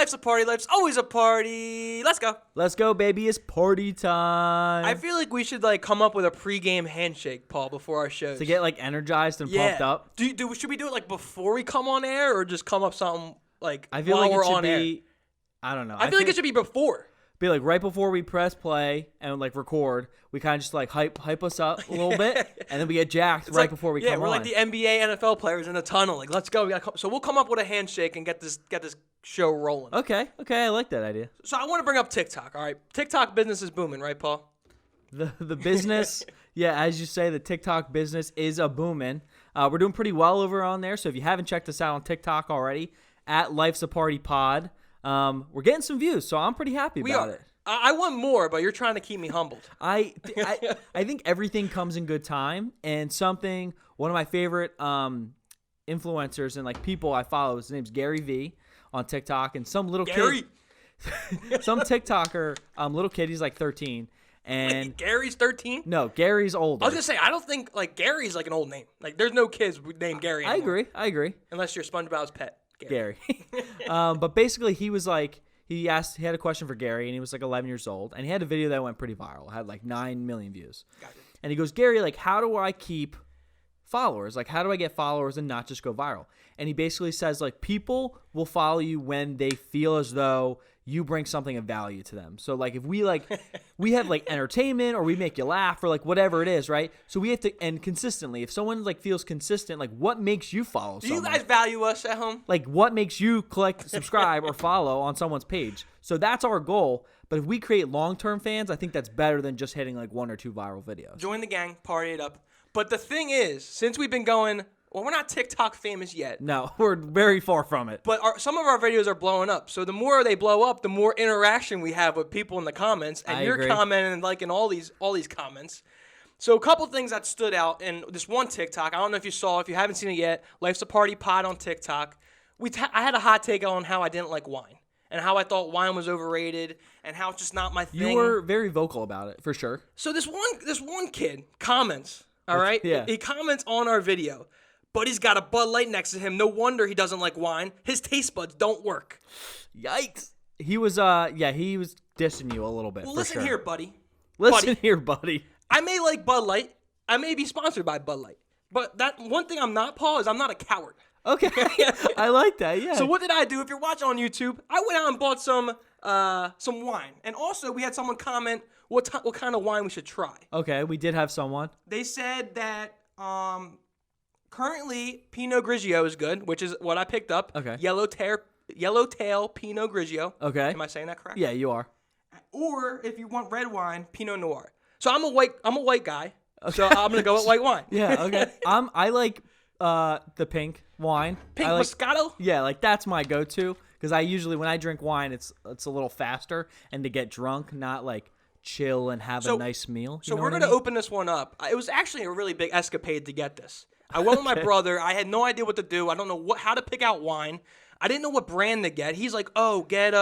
Life's a party. Life's always a party. Let's go. Let's go, baby. It's party time. I feel like we should like come up with a pregame handshake, Paul, before our shows. To get like energized and pumped up. Should we do it like before we come on air, or just come up something like I feel while like we're it should on air? I don't know. I feel like it should be before. Be like right before we press play and like record, we kind of just like hype us up a little bit, and then we get jacked right before we come on. Yeah, we're like the NBA, NFL players in the tunnel. Like, let's go. So we'll come up with a handshake and get this show rolling. Okay, I like that idea. So I want to bring up TikTok. All right, TikTok business is booming, right, Paul? The business, yeah, as you say, the TikTok business is a booming. We're doing pretty well over on there. So if you haven't checked us out on TikTok already, at Life's a Party Pod. We're getting some views, so I'm pretty happy about it. I want more, but you're trying to keep me humbled. I think everything comes in good time, and one of my favorite influencers and like people I follow, his name's Gary V on TikTok, and some little kid, some TikToker, little kid, he's like 13. And wait, Gary's 13? No, Gary's older. I was gonna say, I don't think like Gary's like an old name. Like there's no kids named Gary anymore. I agree. Unless you're SpongeBob's pet. Gary. But basically he was like, he had a question for Gary, and he was like 11 years old, and he had a video that went pretty viral. It had like 9 million views. Gotcha. And he goes, Gary, like, how do I keep followers? Like, how do I get followers and not just go viral? And he basically says, like, people will follow you when they feel as though you bring something of value to them. So, like, if we, like, we have, like, entertainment, or we make you laugh, or, like, whatever it is, right? So we have to, and consistently, if someone, like, feels consistent, like, what makes you follow someone? Do you guys value us at home? Like, what makes you click, subscribe, or follow on someone's page? So that's our goal. But if we create long-term fans, I think that's better than just hitting, like, 1 or 2 viral videos. Join the gang, party it up. But the thing is, since we've been going, well, we're not TikTok famous yet. No, we're very far from it. But some of our videos are blowing up. So the more they blow up, the more interaction we have with people in the comments. And you're agree. commenting and liking all these comments. So a couple things that stood out in this one TikTok. I don't know if you saw. If you haven't seen it yet, Life's a Party Pod on TikTok. I had a hot take on how I didn't like wine. And how I thought wine was overrated, and how it's just not my thing. You were very vocal about it, for sure. So this one kid comments, all right? Yeah. He comments on our video, but he's got a Bud Light next to him. No wonder he doesn't like wine. His taste buds don't work. Yikes. He was dissing you a little bit. Well, for listen sure. here, buddy. Listen here, buddy. I may like Bud Light. I may be sponsored by Bud Light. But that one thing I'm not, Paul, is I'm not a coward. Okay. I like that, yeah. So what did I do? If you're watching on YouTube, I went out and bought some wine. And also, we had someone comment what kind of wine we should try. Okay, we did have someone. They said that currently Pinot Grigio is good, which is what I picked up. Okay. Yellowtail Pinot Grigio. Okay. Am I saying that correct? Yeah, you are. Or if you want red wine, Pinot Noir. So I'm a white guy. Okay. So I'm gonna go with white wine. Yeah. Okay. I like the pink wine. Pink Moscato? Yeah, like that's my go-to, because I usually, when I drink wine, it's a little faster, and to get drunk, not like chill and have a nice meal. So we're going to open this one up. It was actually a really big escapade to get this. I went with my brother. I had no idea what to do. I don't know how to pick out wine. I didn't know what brand to get. He's like, oh, get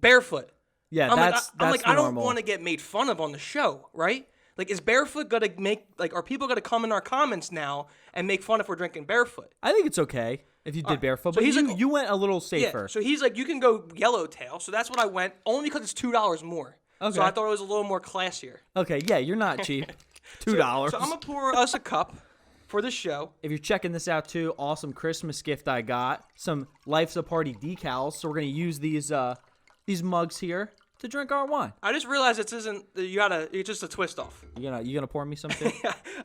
Barefoot. Yeah, I'm that's like, I don't normal. want to get made fun of on the show, right? Like, is Barefoot going to make, like, are people going to come in our comments now and make fun if we're drinking Barefoot? I think it's okay if you did Barefoot, So but he's like, you went a little safer. Yeah, so he's like, you can go Yellowtail. So that's what I went, only because it's $2 more. Okay. So I thought it was a little more classier. Okay, yeah, you're not cheap. $2. So I'm going to pour us a cup for the show. If you're checking this out too, awesome Christmas gift I got. Some Life's a Party decals. So we're going to use these mugs here to drink our wine. I just realized it's just a twist off. You gonna pour me something?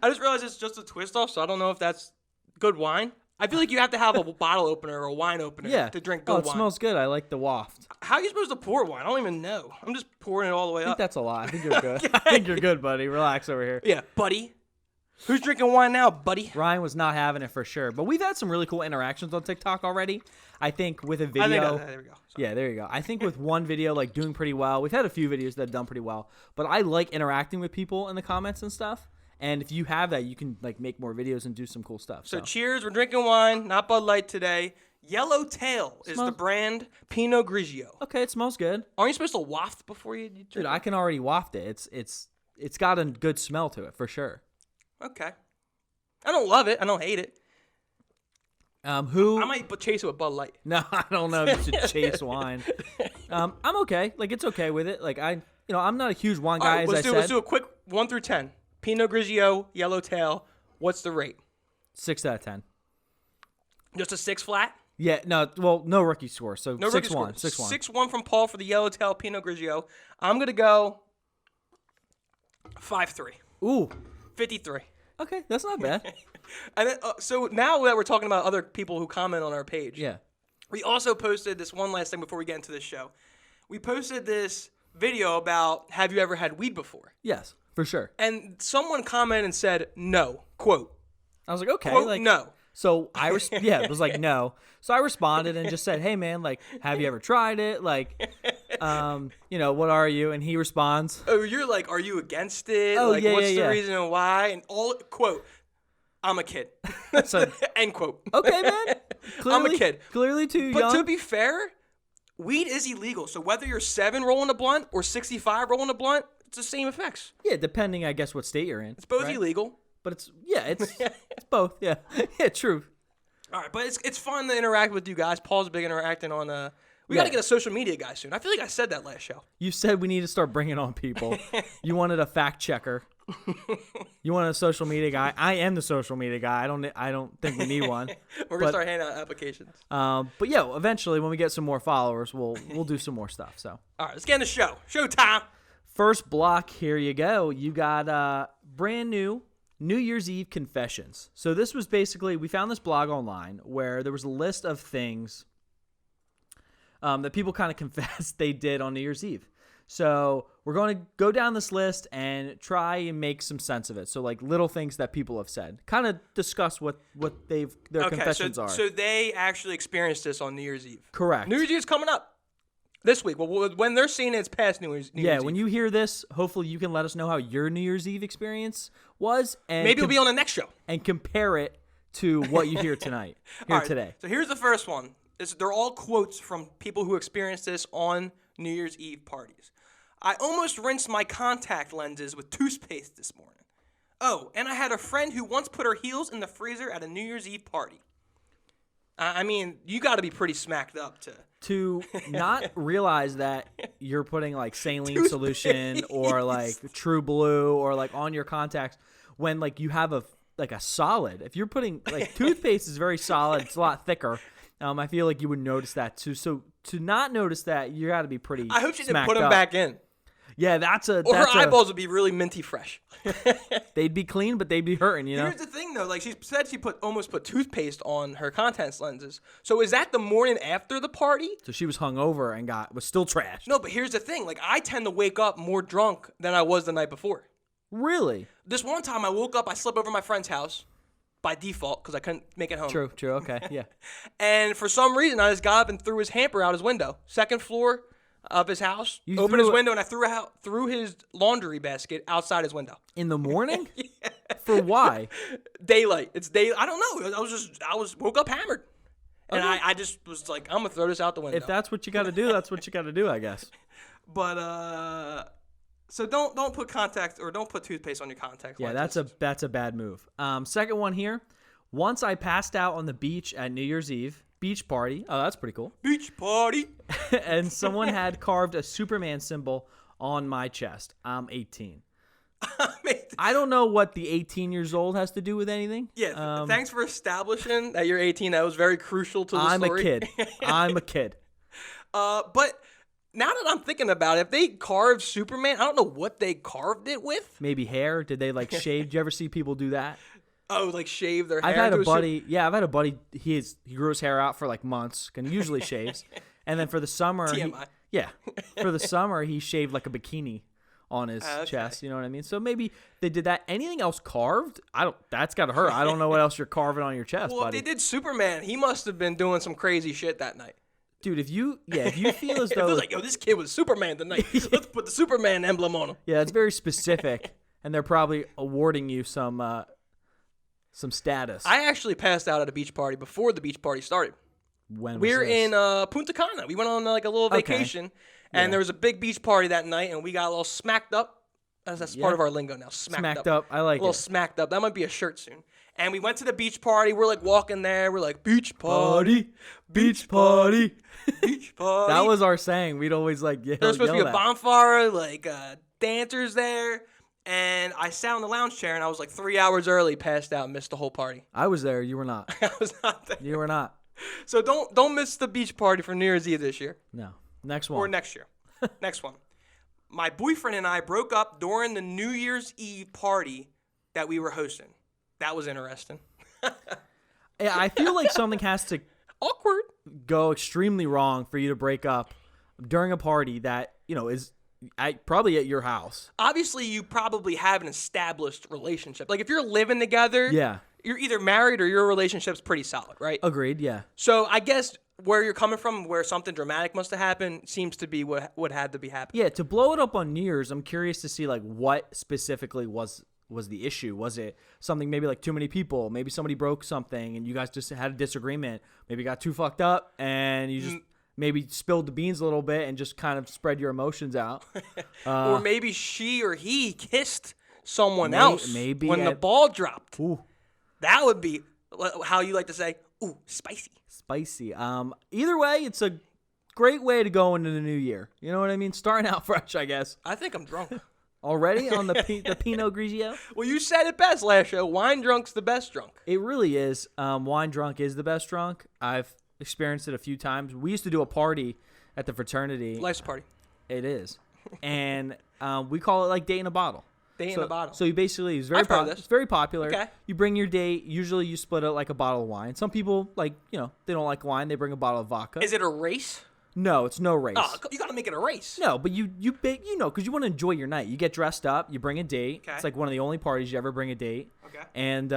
I just realized it's just a twist off, so I don't know if that's good wine. I feel like you have to have a bottle opener or a wine opener to drink good wine. It smells good. I like the waft. How are you supposed to pour wine? I don't even know. I'm just pouring it all the way I think up. that's a lot. I think you're good. I think you're good, buddy. Relax over here. Yeah, buddy. Who's drinking wine now, buddy? Ryan was not having it for sure. But we've had some really cool interactions on TikTok already. I think with a video. There we go. Sorry. Yeah, there you go. I think with one video like doing pretty well. We've had a few videos that have done pretty well. But I like interacting with people in the comments and stuff. And if you have that, you can like make more videos and do some cool stuff. So cheers. We're drinking wine, not Bud Light today. Yellowtail is the brand. Pinot Grigio. Okay, it smells good. Aren't you supposed to waft before you drink? Dude, I can already waft it. It's got a good smell to it for sure. Okay. I don't love it. I don't hate it. Who? I might chase it with Bud Light. No, I don't know if you should chase wine. I'm okay. Like, it's okay with it. Like, I'm not a huge wine guy, All right, as I let's said. do a quick 1 through 10. Pinot Grigio, Yellowtail. What's the rate? 6 out of 10. Just a 6 flat? Yeah, no, well, no rookie score, so No 6-1. rookie score. 6-1. 6-1 from Paul for the Yellowtail Pinot Grigio. I'm going to go 5-3. Ooh, 53. okay, that's not bad. And then, so now that we're talking about other people who comment on our page, Yeah. we also posted this one last thing before we get into this show. We posted this video about, have you ever had weed before? Yes, for sure. And someone commented and said, no. Quote. I was like, okay. Quote, like, no. So it was like, no. So I responded and just said, hey, man, like, have you ever tried it? Like, what are you? And he responds. Oh, you're like, are you against it? Oh, like, yeah, what's yeah, the yeah. reason and why? And quote, I'm a kid. So, End quote. okay, man. Clearly, I'm a kid. Clearly too But young. to be fair, weed is illegal. So whether you're 7 rolling a blunt or 65 rolling a blunt, it's the same effects. Yeah, depending, I guess, what state you're in. It's both right? illegal. But it's it's both. Yeah, yeah, true. All right, but it's fun to interact with you guys. Paul's big interacting on we got to get a social media guy soon. I feel like I said that last show. You said we need to start bringing on people. You wanted a fact checker. You wanted a social media guy. I am the social media guy. I don't think we need one. We're gonna start handing out applications. But yeah, eventually when we get some more followers, we'll do some more stuff. So All right, let's get in the show. Showtime. first block, here you go. You got brand new New Year's Eve confessions. So this was basically, we found this blog online where there was a list of things that people kind of confessed they did on New Year's Eve. So we're going to go down this list and try and make some sense of it. So like little things that people have said, kind of discuss what their confessions are. So they actually experienced this on New Year's Eve. Correct. New Year's Eve is coming up this week. Well, when they're seeing it, it's past New Year's Yeah, Eve. when you hear this, hopefully you can let us know how your New Year's Eve experience was, and Maybe it'll be on the next show. and compare it to what you hear tonight, All right, today. So here's the first one. They're all quotes from people who experienced this on New Year's Eve parties. I almost rinsed my contact lenses with toothpaste this morning. Oh, and I had a friend who once put her heels in the freezer at a New Year's Eve party. I mean, you got to be pretty smacked up To not realize that you're putting like saline solution or like True Blue or like on your contacts when like you have a solid. If you're putting like toothpaste is very solid, it's a lot thicker. I feel like you would notice that too. So to not notice that, you got to be pretty. I hope she didn't smacked put them up. back in. Yeah, Or her eyeballs would be really minty fresh. They'd be clean, but they'd be hurting. You know. Here's the thing, though. Like she said, she almost put toothpaste on her contacts lenses. So is that the morning after the party? So she was hungover and was still trashed. No, but here's the thing. Like I tend to wake up more drunk than I was the night before. Really? This one time I woke up, I slept over at my friend's house by default because I couldn't make it home. True. Okay. Yeah. And for some reason, I just got up and threw his hamper out his window. Second floor of his house. You Opened threw his it- window and I threw his laundry basket outside his window. In the morning? Yeah. For why? Daylight. It's day. I don't know. I woke up hammered. And Okay. I just was like, I'm gonna throw this out the window. If that's what you got to do, that's what you got to do, I guess. But so don't put contacts or don't put toothpaste on your contacts. Yeah, lenses. that's a bad move. Second one here. Once I passed out on the beach at New Year's Eve, beach party. Oh, that's pretty cool. Beach party. And someone had carved a Superman symbol on my chest. I'm 18. I don't know what the 18 years old has to do with anything. Yeah, thanks for establishing that you're 18. That was very crucial to the story. I'm a kid. I'm a kid. But now that I'm thinking about it, if they carved Superman, I don't know what they carved it with. Maybe hair. Did they like shave? Did you ever see people do that? Oh, like shave their hair. I've had into a buddy. Yeah, I've had a buddy. He grew his hair out for like months, and usually shaves. And then for the summer, for the summer he shaved like a bikini on his chest. You know what I mean? So maybe they did that. Anything else carved? That's gotta hurt. I don't know what else you're carving on your chest, Well, buddy. if they did Superman, he must have been doing some crazy shit that night. Dude, if you feel as It though was like, yo, this kid was Superman tonight. Let's put the Superman emblem on him. yeah, it's very specific, and they're probably awarding you some status. I actually passed out at a beach party before the beach party started. When We was were this? in Punta Cana. We went on like a little vacation, and there was a big beach party that night, and we got a little smacked up That's Yeah. part of our lingo now. Smacked up. I like A little it. smacked up. That might be a shirt soon. And we went to the beach party. We're like walking there. We're like, beach party, beach party. beach party. That was our saying. We'd always like yell, There was supposed to be yell a that. bonfire, like dancers there. And I sat on the lounge chair, and I was like 3 hours early, passed out, missed the whole party. I was there. You were not. I was not there. You were not. So don't miss the beach party for New Year's Eve this year. No. Next one. Or next year. Next one. My boyfriend and I broke up during the New Year's Eve party that we were hosting. That was interesting. Yeah, I feel like something has to Awkward. go extremely wrong for you to break up during a party that, is probably at your house. Obviously, you probably have an established relationship. Like, if you're living together, Yeah. you're either married or your relationship's pretty solid, right? Agreed, yeah. So I guess where you're coming from, where something dramatic must have happened, seems to be what had to be happening. Yeah, to blow it up on New Year's, I'm curious to see like what specifically was the issue. Was it something maybe like too many people? Maybe somebody broke something and you guys just had a disagreement. Maybe got too fucked up and you just maybe spilled the beans a little bit and just kind of spread your emotions out. Or maybe she or he kissed someone else maybe when the ball dropped. Ooh, That would be how you like to say, ooh, spicy. spicy. Either way, it's a great way to go into the new year. You know what I mean? Starting out fresh, I guess. I think I'm drunk. Already on the Pinot Grigio? Well, you said it best last show. Wine drunk's the best drunk. It really is. Wine drunk is the best drunk. I've experienced it a few times. We used to do a party at the fraternity. Life's party. It is. And we call it like date in a bottle. Date in a bottle. So you basically, it's I've heard this. it's very popular. Okay. You bring your date. Usually you split it like a bottle of wine. Some people, they don't like wine. They bring a bottle of vodka. Is it a race? No, it's no race. Oh, you got to make it a race. No, but because you want to enjoy your night. You get dressed up. You bring a date. Okay. It's like one of the only parties you ever bring a date. Okay. And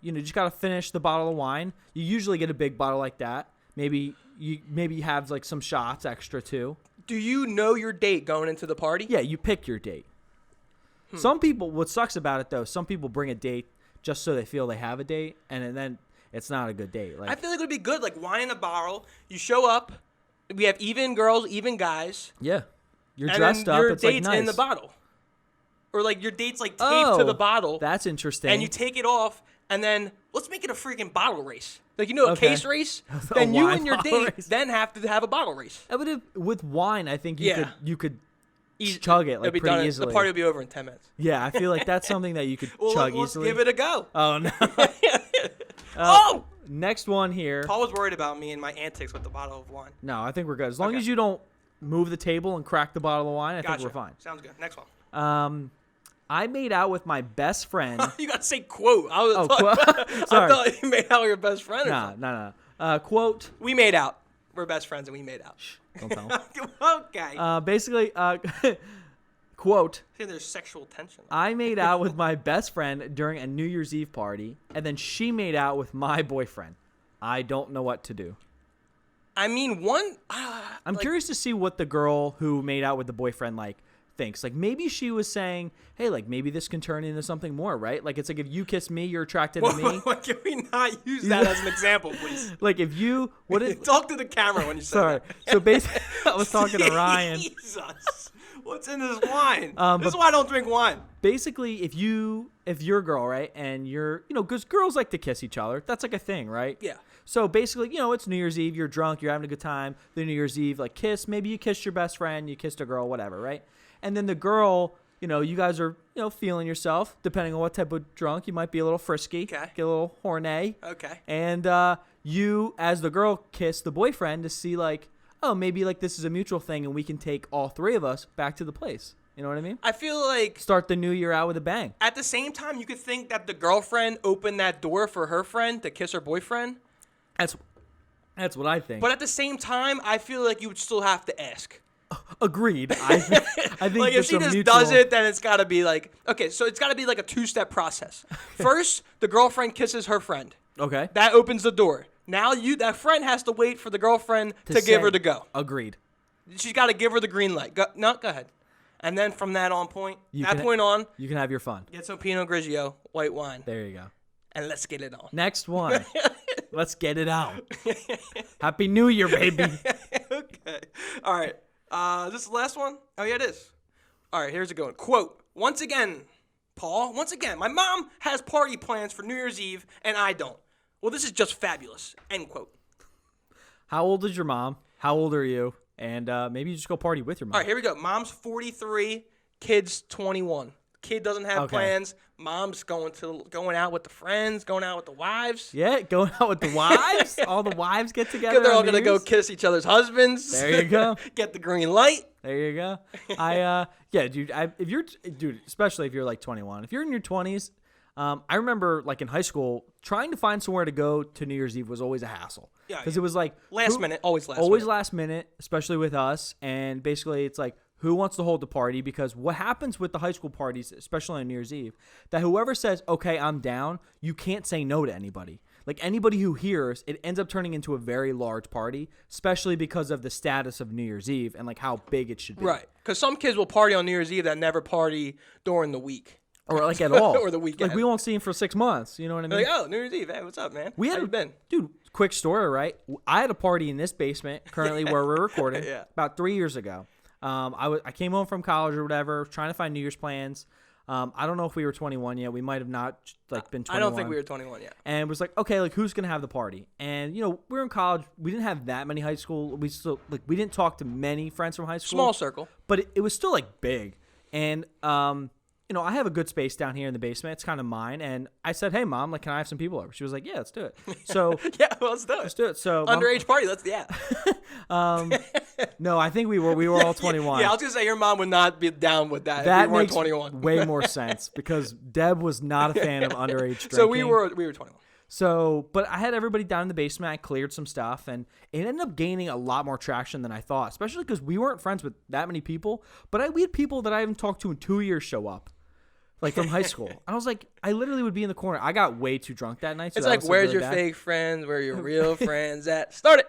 you just got to finish the bottle of wine. You usually get a big bottle like that. Maybe you have like some shots extra too. Do you know your date going into the party? Yeah, you pick your date. Some people, what sucks about it though, some people bring a date just so they feel they have a date, and then it's not a good date. Like I feel like it would be good, like wine in a bottle. You show up. We have even girls, even guys. yeah, you're And dressed then up. your It's like date's nice. in the bottle. Or like your date's like taped to the bottle. That's interesting. And you take it off, and then let's make it a freaking bottle race. Like, a Okay. case race? A Then you wine and your bottle date race. then have to have a bottle race. With wine, I think you could Easy. chug it It'll like be pretty done. easily. The party will be over in 10 minutes. Yeah, I feel like that's something that you could Well, chug let's easily. give it a go. Oh no. Oh! Next one here. Paul was worried about me and my antics with the bottle of wine. No, I think we're good. As long Okay. as you don't move the table and crack the bottle of wine, I Gotcha. think we're fine. Sounds good. Next one. I made out with my best friend. You got to say quote. I was quote. Sorry. I thought you made out with your best friend or something. No. Quote. We made out. We're best friends and we made out. Don't tell him. Okay. Basically, quote. See, there's sexual tension. I made out with my best friend during a New Year's Eve party, and then she made out with my boyfriend. I don't know what to do. I mean, I'm curious to see what the girl who made out with the boyfriend thinks. Like maybe she was saying, "Hey, maybe this can turn into something more, right? Like it's like if you kiss me, you're attracted to me." Can we not use that as an example, please? Like if you Talk to the camera when you say Sorry. that. So basically, I was talking to Ryan. Jesus. What's in this wine? But- This is why I don't drink wine. Basically, if you're a girl, right, and you're, because girls like to kiss each other. That's like a thing, right? Yeah. So basically, it's New Year's Eve. You're drunk. You're having a good time. The New Year's Eve, kiss. Maybe you kissed your best friend. You kissed a girl, whatever, right? And then the girl, you guys are, feeling yourself. Depending on what type of drunk, you might be a little frisky. Okay. Get a little horny. Okay. And you, as the girl, kiss the boyfriend to see oh, maybe this is a mutual thing and we can take all three of us back to the place. You know what I mean? I feel like Start the new year out with a bang. at the same time, you could think that the girlfriend opened that door for her friend to kiss her boyfriend. That's what I think. But at the same time, I feel like you would still have to ask. Agreed. I think Like, if it's she a just mutual- does it, then it's got to be okay, so it's got to be a two-step process. First, the girlfriend kisses her friend. Okay. That opens the door. Now that friend has to wait for the girlfriend to give her the go. Agreed. She's got to give her the green light. Go ahead. And then from that point on, You can have your fun. get some Pinot Grigio, white wine, There you go. and let's get it on. Next one. Let's get it out. Happy New Year, baby. Okay. All right. This is the last one? Oh, yeah, it is. All right, here's a good one. Quote, once again, Paul, my mom has party plans for New Year's Eve, and I don't. Well, this is just fabulous, end quote. How old is your mom? How old are you? And maybe you just go party with your mom. All right, here we go. Mom's 43, kid's 21. Kid doesn't have plans. Mom's going out with the friends, going out with the wives. Yeah, going out with the wives. All the wives get together. They're all gonna go kiss each other's husbands. There you go. Get the green light. There you go. Dude, especially if you're like 21, if you're in your 20s, I remember like in high school trying to find somewhere to go to New Year's Eve was always a hassle. Yeah, because it was like last minute, always last minute, especially with us. And basically, it's like, who wants to hold the party? Because what happens with the high school parties, especially on New Year's Eve, that whoever says, okay, I'm down, you can't say no to anybody. Like anybody who hears, it ends up turning into a very large party, especially because of the status of New Year's Eve and like how big it should be. Right. Because some kids will party on New Year's Eve that never party during the week. Or like at all. Or the weekend. Like we won't see him for 6 months. You know what I mean? Like, oh, New Year's Eve. Hey, what's up, man? How you been? Dude, quick story, right? I had a party in this basement currently where we're recording about 3 years ago. I came home from college or whatever, trying to find New Year's plans. I don't know if we were 21 yet. We might have not been 21. I don't think we were 21 yet. And it was like, okay, like who's gonna have the party? And we were in college. We didn't have that many high school. We didn't talk to many friends from high school. Small circle, but it was still like big. And I have a good space down here in the basement. It's kind of mine. And I said, hey, Mom, like, can I have some people over? She was like, yeah, let's do it. So yeah, well, let's do it. Let's do it. So underage party. No, I think we were all 21. Yeah, I was gonna say your mom would not be down with that. If we weren't 21. Way more sense because Deb was not a fan of underage drinking. So we were 21. So, but I had everybody down in the basement. I cleared some stuff, and it ended up gaining a lot more traction than I thought, especially because we weren't friends with that many people. But we had people that I haven't talked to in 2 years show up. Like from high school. I was like, I literally would be in the corner. I got way too drunk that night. So it's like, where's your fake friends? Where are your real friends at? Start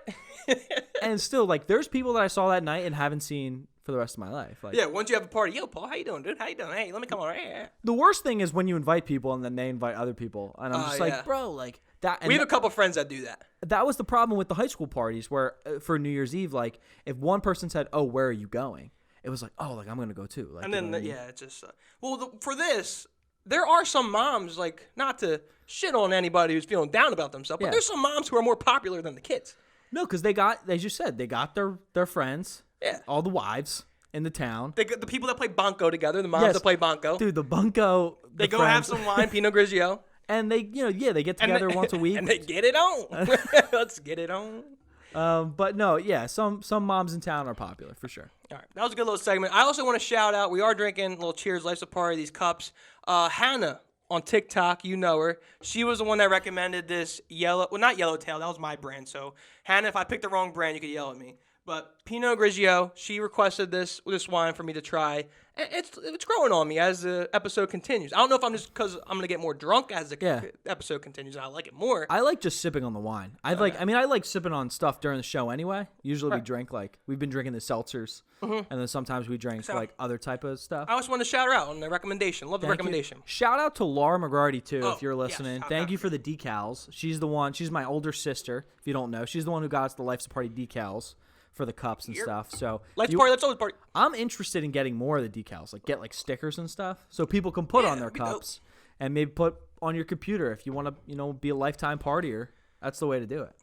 it. And still, like, there's people that I saw that night and haven't seen for the rest of my life. Like, yeah, once you have a party, yo, Paul, how you doing, dude? How you doing? Hey, let me come over here. The worst thing is when you invite people and then they invite other people. And I'm just like, bro, like that. We have a couple friends that do that. That was the problem with the high school parties where for New Year's Eve, like, if one person said, oh, where are you going? It was like, oh, like, I'm going to go too. Like, and then, it's just, for this, there are some moms, like, not to shit on anybody who's feeling down about themselves, but there's some moms who are more popular than the kids. No, because they got, as you said, they got their friends, all the wives in the town. The people that play Banco together, the moms that play Banco. Dude, the Banco. They go have some wine, Pinot Grigio. And they, they get together once a week. And they get it on. Let's get it on. But no, some moms in town are popular for sure. All right, that was a good little segment. I also want to shout out. We are drinking a little Cheers Life's a Party, these cups. Hannah on TikTok, you know her. She was the one that recommended this not Yellowtail. That was my brand. So Hannah, if I picked the wrong brand, you could yell at me. But Pinot Grigio, she requested this wine for me to try. It's growing on me as the episode continues. I don't know if I'm just because I'm gonna get more drunk as the episode continues, and I like it more. I like just sipping on the wine. I like sipping on stuff during the show anyway. Usually we drink we've been drinking the seltzers, and then sometimes we drink like other type of stuff. I just want to shout her out on the recommendation. Love the recommendation. Shout out to Laura McGrarty too, if you're listening. Yes, thank you for the decals. She's the one. She's my older sister. If you don't know, she's the one who got us the Life's a Party decals for the cups and stuff. So let's always party. I'm interested in getting more of the decals, like get like stickers and stuff, so people can put on their cups and maybe put on your computer if you want to, be a lifetime partier. That's the way to do it.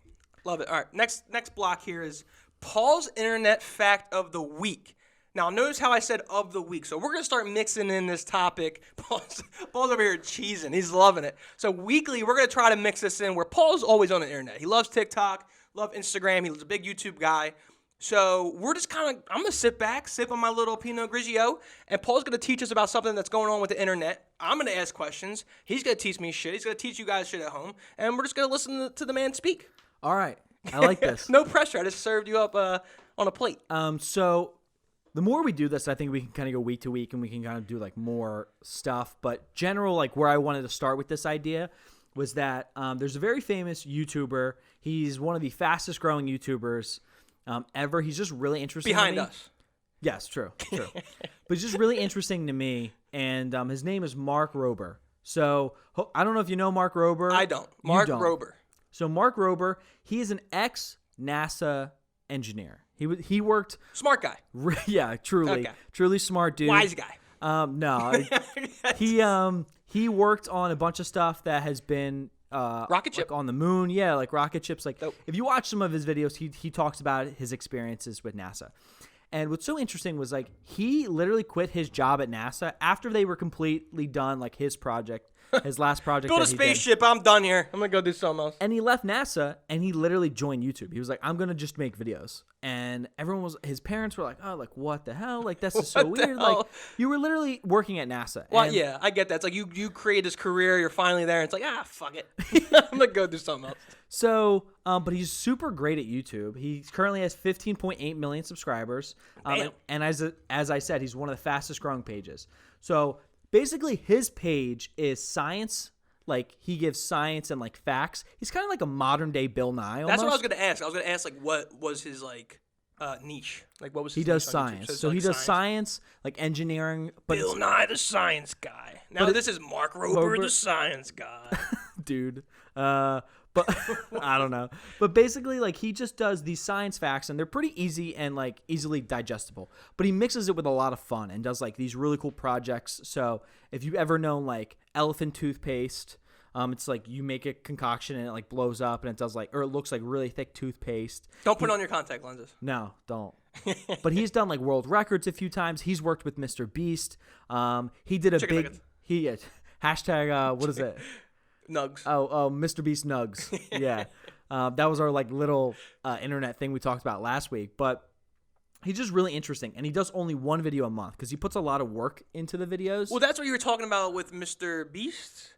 Love it. All right, next block here is Paul's internet fact of the week. Now notice how I said of the week. So we're gonna start mixing in this topic. Paul's over here cheesing. He's loving it. So weekly, we're gonna try to mix this in where Paul's always on the internet. He loves TikTok, loves Instagram. He's a big YouTube guy. So we're just I'm going to sit back, sip on my little Pinot Grigio, and Paul's going to teach us about something that's going on with the internet. I'm going to ask questions. He's going to teach me shit. He's going to teach you guys shit at home, and we're just going to listen to the man speak. All right. I like this. No pressure. I just served you up on a plate. So the more we do this, I think we can kind of go week to week, and we can kind of do like more stuff. But general, like where I wanted to start with this idea was that there's a very famous YouTuber. He's one of the fastest growing YouTubers ever. He's just really interesting behind to me. Us. Yes, true. But he's just really interesting to me, and his name is Mark Rober. So I don't know if you know Mark Rober. I don't. Mark Rober. So Mark Rober, he is an ex-NASA engineer. He worked smart guy. Yeah, truly smart dude. Wise guy. No, he worked on a bunch of stuff that has been rocket ship on the moon. Yeah, like rocket ships. Like Dope. if you watch some of his videos, he talks about his experiences with NASA. And what's so interesting was like he literally quit his job at NASA after they were completely done, like his project, his last project. Build a spaceship. I'm done here. I'm gonna go do something else. And he left NASA and he literally joined YouTube. He was like, I'm gonna just make videos. And his parents were like, oh, like what the hell? Like that's just so weird. hell? Like you were literally working at NASA. Well, And yeah, I get that. It's like you create this career. You're finally there. And it's like, fuck it. I'm gonna go do something else. So, but he's super great at YouTube. He currently has 15.8 million subscribers. And as I said, he's one of the fastest growing pages. So basically his page is science. Like he gives science and like facts. He's kind of like a modern day Bill Nye almost. That's what I was gonna ask. I was gonna ask like what was his like niche? Like what was his He does niche on YouTube? science. So, He it's does like science, like engineering. But Bill Nye the Science Guy. Now this is Mark Rober the Science Guy. dude. But I don't know. But basically, like he just does these science facts, and they're pretty easy and like easily digestible. But he mixes it with a lot of fun and does like these really cool projects. So if you've ever known like elephant toothpaste, it's like you make a concoction and it like blows up and it does like, or it looks like really thick toothpaste. Don't put on your contact lenses. No, don't. But he's done like world records a few times. He's worked with Mr. Beast. He did a Chicken big nuggets. hashtag. What is it? Nugs. Oh, Mr. Beast Nugs. Yeah. That was our like little internet thing we talked about last week. But he's just really interesting. And he does only one video a month because he puts a lot of work into the videos. Well, that's what you were talking about with Mr. Beast.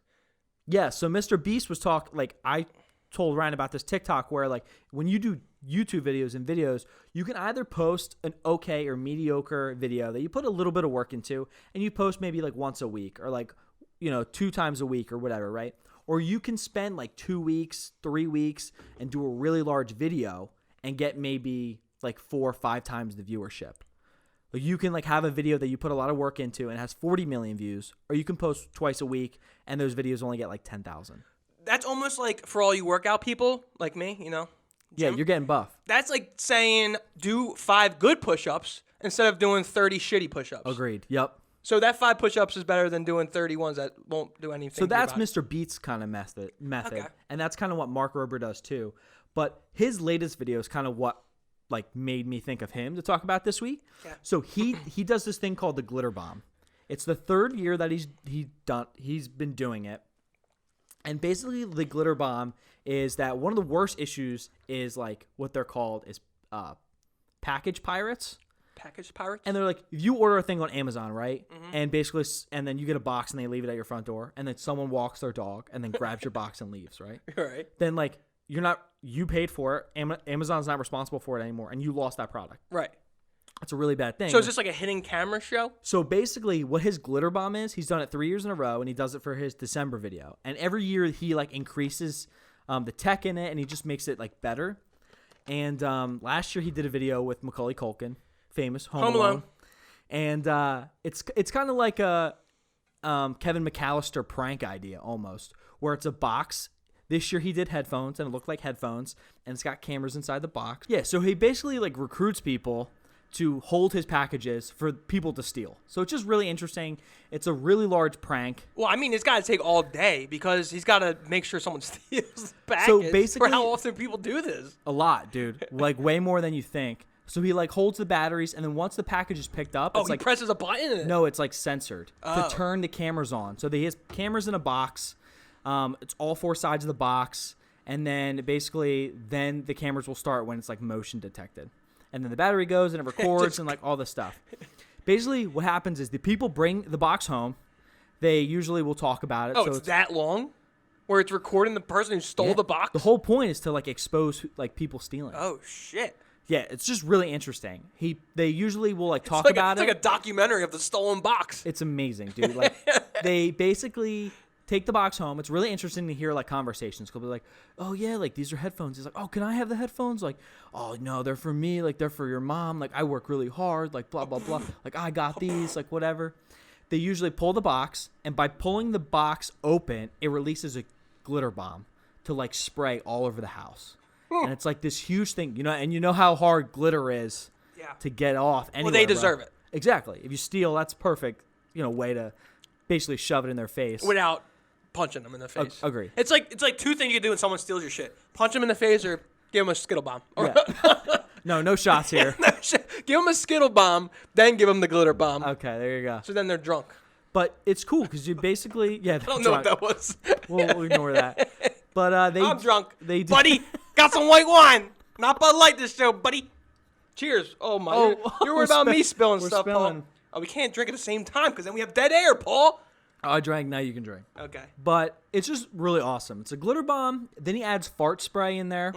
Yeah. So Mr. Beast was I told Ryan about this TikTok where like when you do YouTube videos, you can either post an okay or mediocre video that you put a little bit of work into and you post maybe like once a week or like, 2 times a week or whatever, right? Or you can spend like 2 weeks, 3 weeks and do a really large video and get maybe like 4 or 5 times the viewership. Like you can like have a video that you put a lot of work into and has 40 million views, or you can post twice a week and those videos only get like 10,000. That's almost like for all you workout people like me, Yeah, you're getting buff. That's like saying do 5 good push-ups instead of doing 30 shitty push-ups. Agreed. Yep. So that 5 push-ups is better than doing 30 ones that won't do anything. So that's to your body. Mr. Beats kind of method. Okay. And that's kind of what Mark Rober does too. But his latest video is kind of what like made me think of him to talk about this week. Yeah. So he does this thing called the glitter bomb. It's the 3rd year that he's been doing it. And basically the glitter bomb is that one of the worst issues is like what they're called is package pirates. Package pirates? And they're like, if you order a thing on Amazon, right? Mm-hmm. And basically, and then you get a box and they leave it at your front door, and then someone walks their dog and then grabs your box and leaves, right? Right. Then like you paid for it. Amazon's not responsible for it anymore, and you lost that product. Right. That's a really bad thing. So is this like a hidden camera show? So basically, what his glitter bomb is, he's done it 3 years in a row, and he does it for his December video. And every year he like increases the tech in it, and he just makes it like better. And last year he did a video with Macaulay Culkin, famous Home Alone. And it's kind of like a Kevin McAllister prank idea almost, where it's a box. This year he did headphones, and it looked like headphones, and it's got cameras inside the box. Yeah, so he basically like recruits people to hold his packages for people to steal. So it's just really interesting. It's a really large prank. Well, I mean, it's got to take all day because he's got to make sure someone steals the package. So basically, for how often people do this? A lot, dude. Like way more than you think. So he like holds the batteries, and then once the package is picked up, Oh, it's he like presses a button? no, it's like censored to Oh. turn the cameras on. So he has cameras in a box. It's all 4 sides of the box, and then basically then the cameras will start when it's like motion detected. And then the battery goes and it records and like all this stuff. Basically, what happens is the people bring the box home. They usually will talk about it. Oh, so it's that long? Where it's recording the person who stole yeah, the box? The whole point is to like expose like people stealing. Oh, shit. Yeah, it's just really interesting. They usually will like talk It's like about it's it. like a documentary of the stolen box. It's amazing, dude. Like they basically take the box home. It's really interesting to hear like conversations. They'll be like, "Oh yeah, like these are headphones." He's like, "Oh, can I have the headphones?" Like, "Oh no, they're for me. Like they're for your mom. Like I work really hard. Like blah blah blah. Like I got these. Like whatever." They usually pull the box, and by pulling the box open, it releases a glitter bomb to like spray all over the house. And it's like this huge thing, and you know how hard glitter is Yeah. to get off. Anywhere, Well, they deserve bro. it. Exactly. If you steal, that's perfect. way to basically shove it in their face. Without punching them in the face. Agree. It's like two things you can do when someone steals your shit: punch them in the face or give them a Skittle bomb. Yeah. No shots here. Give them a Skittle bomb, then give them the glitter bomb. Okay, there you go. So then they're drunk. But it's cool because you basically, I don't know what that was. We'll ignore that. But I'm drunk. They buddy, got some white wine. Not Bud Light this show, buddy. Cheers. Oh my! You're worried about me spilling stuff, Paul. Oh, we can't drink at the same time because then we have dead air, Paul. Oh, I drank. Now you can drink. Okay. But it's just really awesome. It's a glitter bomb. Then he adds fart spray in there.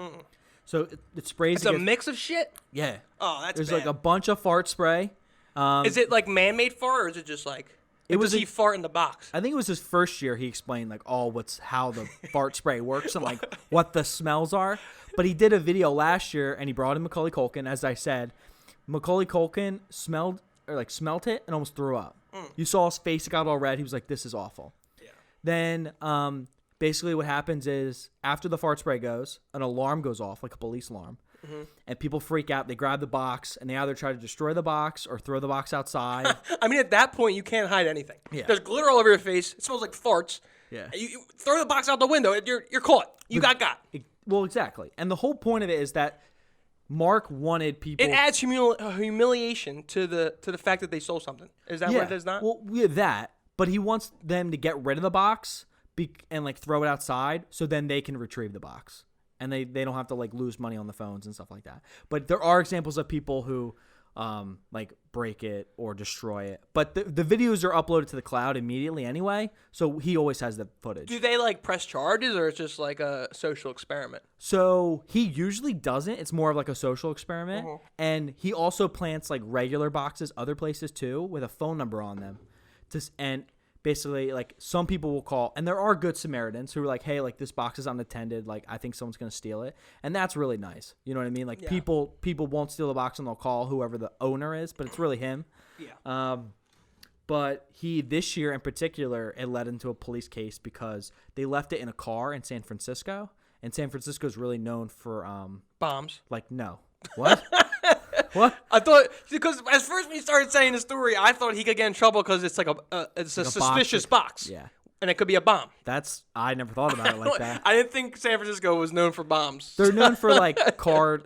So it sprays. It's a mix of shit? Yeah. Oh, that's There's bad. like a bunch of fart spray. Is it like man-made fart or is it just like... does he fart in the box? I think it was his first year he explained like how the fart spray works and like what the smells are. But he did a video last year and he brought in Macaulay Culkin. As I said, Macaulay Culkin smelt it and almost threw up. You saw his face, it got all red. He was like, this is awful. Yeah. Then basically what happens is after the fart spray goes, an alarm goes off, like a police alarm. And people freak out. They grab the box and they either try to destroy the box or throw the box outside. I mean, at that point, you can't hide anything. Yeah. There's glitter all over your face. It smells like farts. Yeah. You throw the box out the window. You're caught. You got. Well, exactly. And the whole point of it is that Mark wanted people. It adds humiliation to the fact that they stole something. Is that what it is not? Well, we have that, but he wants them to get rid of the box and like throw it outside, so then they can retrieve the box, and they don't have to like lose money on the phones and stuff like that. But there are examples of people who like break it or destroy it. But the videos are uploaded to the cloud immediately anyway, so he always has the footage. Do they like press charges or it's just like a social experiment? So he usually doesn't. It's more of like a social experiment. And he also plants like regular boxes other places too with a phone number on them. And basically like some people will call, and there are good Samaritans who are like, hey, like this box is unattended. Like I think someone's going to steal it. And that's really nice. You know what I mean? Like people won't steal the box and they'll call whoever the owner is, but it's really him. Yeah. But this year in particular, it led into a police case because they left it in a car in San Francisco. And San Francisco is really known for bombs. Like, no. What? What? I thought, because at first when you started saying the story, I thought he could get in trouble because it's like a suspicious box. Yeah. And it could be a bomb. I never thought about it like that. I didn't think San Francisco was known for bombs. They're known for like car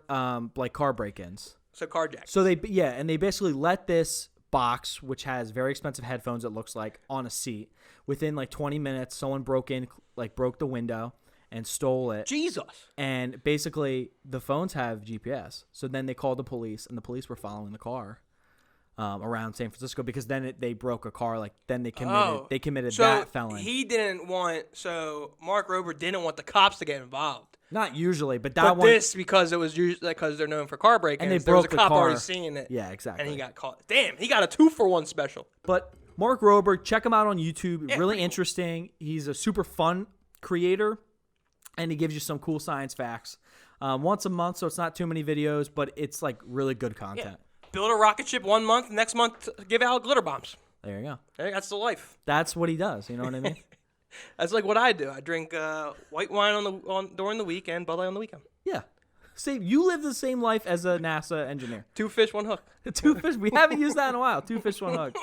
break-ins. So carjacks. So they basically let this box, which has very expensive headphones, it looks like, on a seat. Within like 20 minutes, someone broke the window and stole it. Jesus. And basically, the phones have GPS. So then they called the police, and the police were following the car around San Francisco because then they broke a car. Like then they committed that felony. Mark Rober didn't want the cops to get involved. Not usually, but because it was usually because they're known for car break-ins. And they there was broke a the cop car. already seeing it. Yeah, exactly. And he got caught. Damn, he got a 2-for-1 special. But Mark Rober, check him out on YouTube. Yeah, really interesting. He's a super fun creator. And he gives you some cool science facts once a month, so it's not too many videos, but it's like really good content. Yeah. Build a rocket ship 1 month, next month give out glitter bombs. There you go. That's the life. That's what he does. You know what I mean? That's like what I do. I drink white wine during the week and Bud Light on the weekend. Yeah. You live the same life as a NASA engineer. 2 fish, 1 hook. 2 fish. We haven't used that in a while. 2 fish, 1 hook.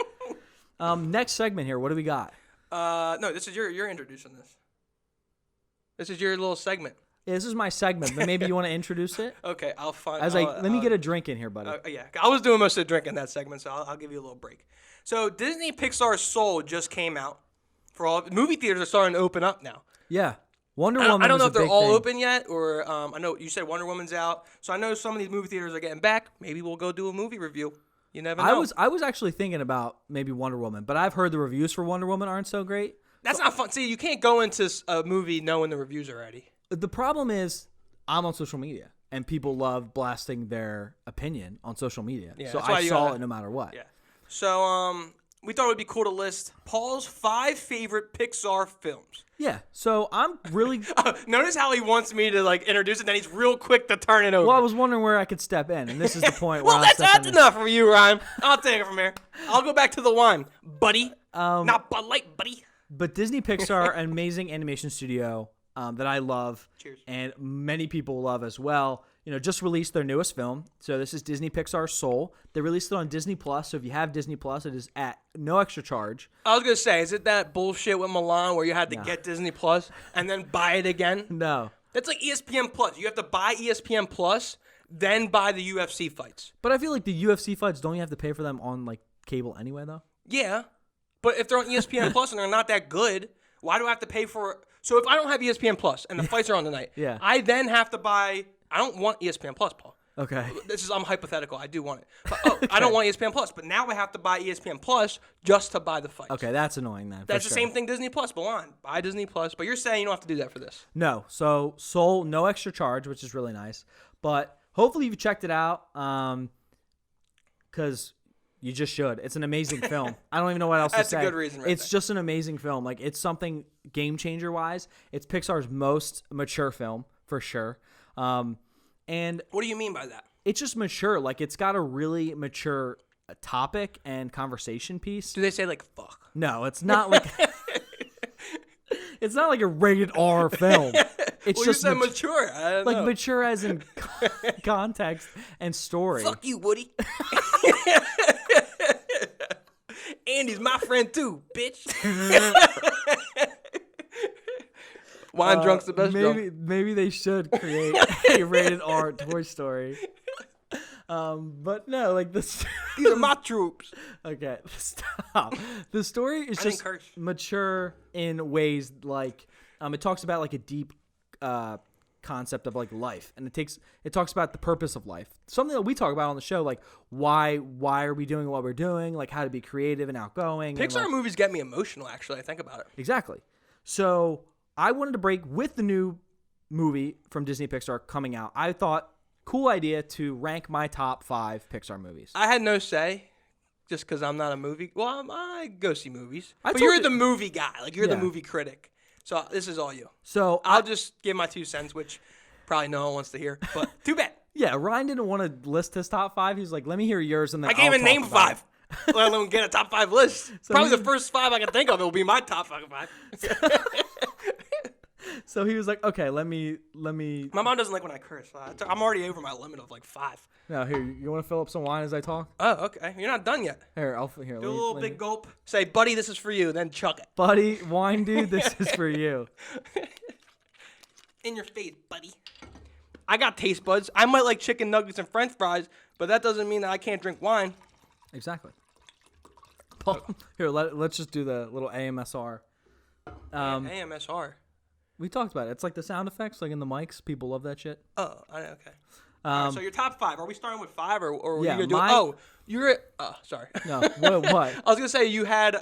Next segment here. What do we got? No, this is you're introducing this. This is your little segment. Yeah, this is my segment, but maybe you want to introduce it? Okay, I'll find. Let me get a drink in here, buddy. Yeah, I was doing most of the drinking that segment, so I'll give you a little break. So Disney Pixar Soul just came out. For all movie theaters are starting to open up now. Yeah, Wonder Woman. I don't know if they're all open yet, or I know you said Wonder Woman's out, so I know some of these movie theaters are getting back. Maybe we'll go do a movie review. You never know. I was actually thinking about maybe Wonder Woman, but I've heard the reviews for Wonder Woman aren't so great. That's not fun. See, you can't go into a movie knowing the reviews already. The problem is I'm on social media, and people love blasting their opinion on social media. Yeah, so I saw it no matter what. Yeah. So we thought it would be cool to list Paul's 5 favorite Pixar films. Yeah. So I'm really notice how he wants me to like introduce it, then he's real quick to turn it over. Well, I was wondering where I could step in, and this is the point. Well, that's enough for you, Ryan. I'll take it from here. I'll go back to the wine, buddy. Not Bud Light, buddy. But Disney Pixar, an amazing animation studio that I love, Cheers. And many people love as well. just released their newest film. So this is Disney Pixar Soul. They released it on Disney Plus. So if you have Disney Plus, it is at no extra charge. I was gonna say, is it that bullshit with Milan where you had to get Disney Plus and then buy it again? No. That's like ESPN Plus. You have to buy ESPN Plus, then buy the UFC fights. But I feel like the UFC fights, don't you have to pay for them on like cable anyway, though? Yeah, but if they're on ESPN Plus and they're not that good, why do I have to pay for? So if I don't have ESPN Plus and the fights are on tonight, Yeah. I then have to buy. I don't want ESPN Plus, Paul. Okay. I'm hypothetical. I do want it. But, I don't want ESPN Plus, but now I have to buy ESPN Plus just to buy the fights. Okay, that's annoying then. That's the same thing Disney Plus. Milan, buy Disney Plus. But you're saying you don't have to do that for this. No. So Soul, no extra charge, which is really nice. But hopefully you've checked it out because you just should. It's an amazing film. I don't even know what else to say. That's a good reason right It's there. just an amazing film. Like, it's something game changer wise. It's Pixar's most mature film for sure. And What do you mean by that? it's just mature. Like, it's got a really mature topic and conversation piece. Do they say like fuck? No, it's not like it's not like a rated R film. It's Well, just you said mature. I don't like know. mature as in context and story. Fuck you, Woody. Andy's my friend too, bitch. Wine drunk's the best drunk. Maybe they should create a rated R Toy Story. But no, like this. These are my troops. Okay, stop. The story is I didn't just curse. mature in ways like it talks about like a deep concept of like life, and it talks about the purpose of life. Something that we talk about on the show, like why are we doing what we're doing, like how to be creative and outgoing. Pixar and, like, movies get me emotional. Actually, I think about it. exactly. So I wanted to break with the new movie from Disney Pixar coming out. I thought cool idea to rank my top 5 Pixar movies. I had no say, just because I'm not a movie. Well, I go see movies, but told you're you- the movie guy. Like you're the Yeah. movie critic. So this is all you. So I'll just give my 2 cents, which probably no one wants to hear. But too bad. yeah, Ryan didn't want to list his top 5. He was like, "Let me hear yours," and then I can't I'll even talk name about 5. Let alone get a top 5 list. So Probably he- the first 5 I can think of. It will be my top fucking 5. it. So he was like, "Okay, let me." My mom doesn't like when I curse. So I'm already over my limit of like 5. Now here, you want to fill up some wine as I talk? Oh, okay. You're not done yet. Here, Do a little big gulp. Say, buddy, this is for you. Then chuck it. buddy, wine dude. This is for you. In your face, buddy. I got taste buds. I might like chicken nuggets and french fries, but that doesn't mean that I can't drink wine. Exactly. Paul, here, let's just do the little AMSR. AMSR. We talked about it. It's like the sound effects, like in the mics. People love that shit. Oh, okay. All right, so your top 5. Are we starting with 5 or are yeah, you gonna do? my- Oh, you're. Sorry. No, what? I was gonna say you had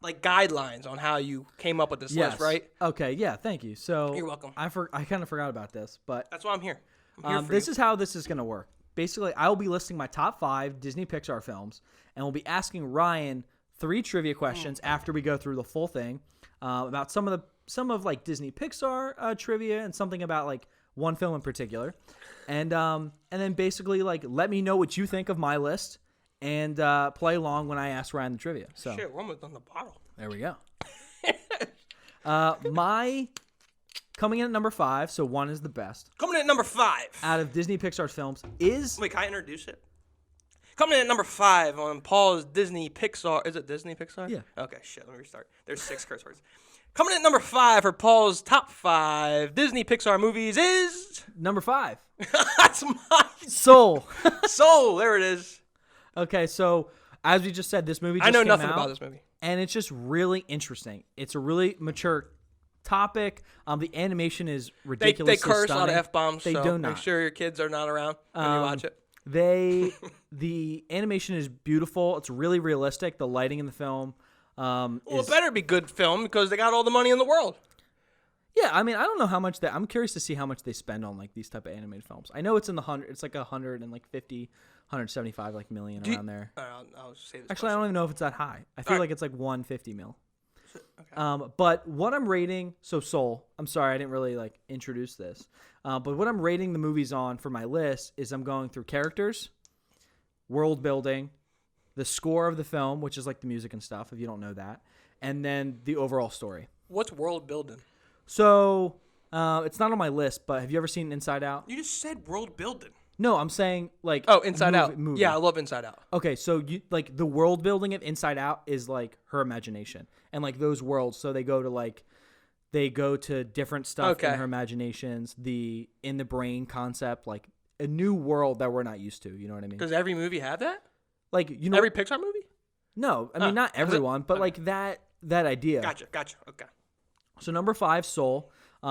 like guidelines on how you came up with this Yes. list, right? Okay. Yeah. Thank you. So You're welcome. I kind of forgot about this, but That's why I'm here. I'm here for this you. is how this is gonna work. Basically, I will be listing my top 5 Disney Pixar films, and we'll be asking Ryan 3 trivia questions after we go through the full thing about some of like Disney Pixar trivia and something about like one film in particular, and then basically like let me know what you think of my list and play along when I ask Ryan the trivia. So Shit, we're almost done the bottle. there we go. My coming in at number 5, so 1 is the best Coming in at number 5. out of Disney Pixar's films is Wait, can I introduce it? Coming in at number 5 on Paul's Disney Pixar. Is it Disney Pixar? Yeah. Okay, shit. Let me restart. There's 6 curse words. Coming in at number 5 for Paul's top 5 Disney Pixar movies is. number 5. That's my Soul. soul. There it is. Okay, so as we just said, this movie just I know came nothing out, about this movie. and it's just really interesting. It's a really mature topic. The animation is They ridiculously curse a lot of stunning. F-bombs, They so do make not. sure your kids are not around when you watch it. The animation is beautiful. It's really realistic. The lighting in the film Well, is it better be good film because they got all the money in the world. yeah. I mean, I don't know how much I'm curious to see how much they spend on like these type of animated films. I know it's in the 100. It's like 150, 175 like million around there. I'll say this. Actually, I don't even know if it's that high. I feel All right. like it's like 150 mil. Okay. But what I'm rating, so Soul, I'm sorry, I didn't really like introduce this. But what I'm rating the movies on for my list is I'm going through characters, world building, the score of the film, which is like the music and stuff, if you don't know that, and then the overall story. What's world building? So It's not on my list, but have you ever seen Inside Out? You just said world building. No, I'm saying like Inside Out. movie. Yeah, I love Inside Out. Okay, so you like the world building of Inside Out is like her imagination and like those worlds. So they go to different stuff in her imaginations. The in the brain concept, like a new world that we're not used to. You know what I mean? Does every movie have that? Like every Pixar movie? No, I mean not everyone, but like that idea. Gotcha. Okay. So number 5, Soul.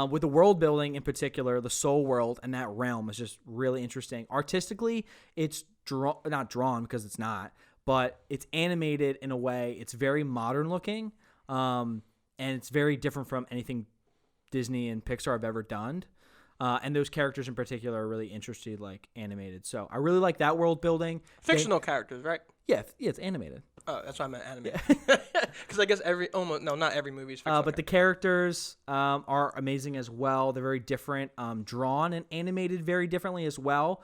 With the world building in particular, the Soul world and that realm is just really interesting. Artistically, it's not drawn because it's not, but it's animated in a way. It's very modern looking, and it's very different from anything Disney and Pixar have ever done. And those characters in particular are really interesting, like animated. So I really like that world building. Fictional characters, right? Yeah, it's animated. Oh, that's why I meant animated. Because I guess not every movie is fictional. But the characters are amazing as well. They're very different, drawn and animated very differently as well.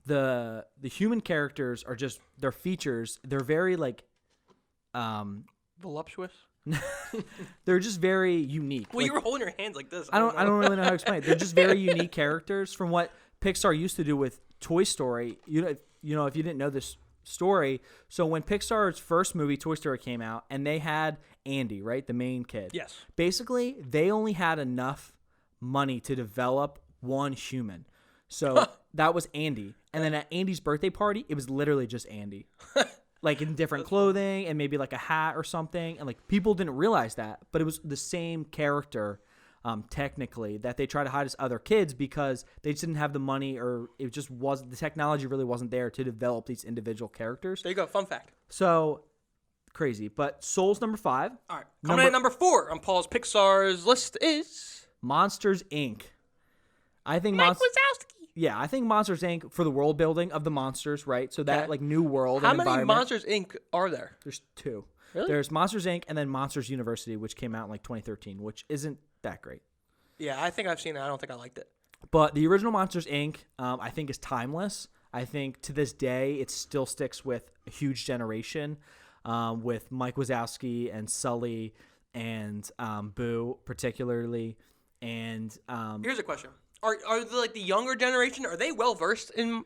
The human characters are just their features. They're very like voluptuous. They're just very unique. Well, you were holding your hands like this. I don't really know how to explain it. They're just very unique characters from what Pixar used to do with Toy Story. You know, if you didn't know this story, so when Pixar's first movie Toy Story came out, and they had Andy, right, the main kid. Yes. Basically, they only had enough money to develop one human. So that was Andy. And then at Andy's birthday party, it was literally just Andy. Like in different clothing and maybe like a hat or something. And like people didn't realize that, but it was the same character technically that they try to hide as other kids because they just didn't have the money, or it just wasn't, the technology really wasn't there to develop these individual characters. There you go. Fun fact. So crazy. But Soul's number 5. All right. Coming in at number 4 on Paul's Pixar's list is Monsters, Inc. I think Mike Wazowski. Yeah, I think Monsters, Inc. for the world building of the monsters, right? So that like new world How and many environment. Monsters, Inc. are there? There's 2. Really? There's Monsters, Inc. and then Monsters University, which came out in like 2013, which isn't that great. Yeah, I think I've seen it. I don't think I liked it. But the original Monsters, Inc., I think is timeless. I think to this day, it still sticks with a huge generation, with Mike Wazowski and Sully and Boo particularly. And here's a question. Are the younger generation, are they well versed in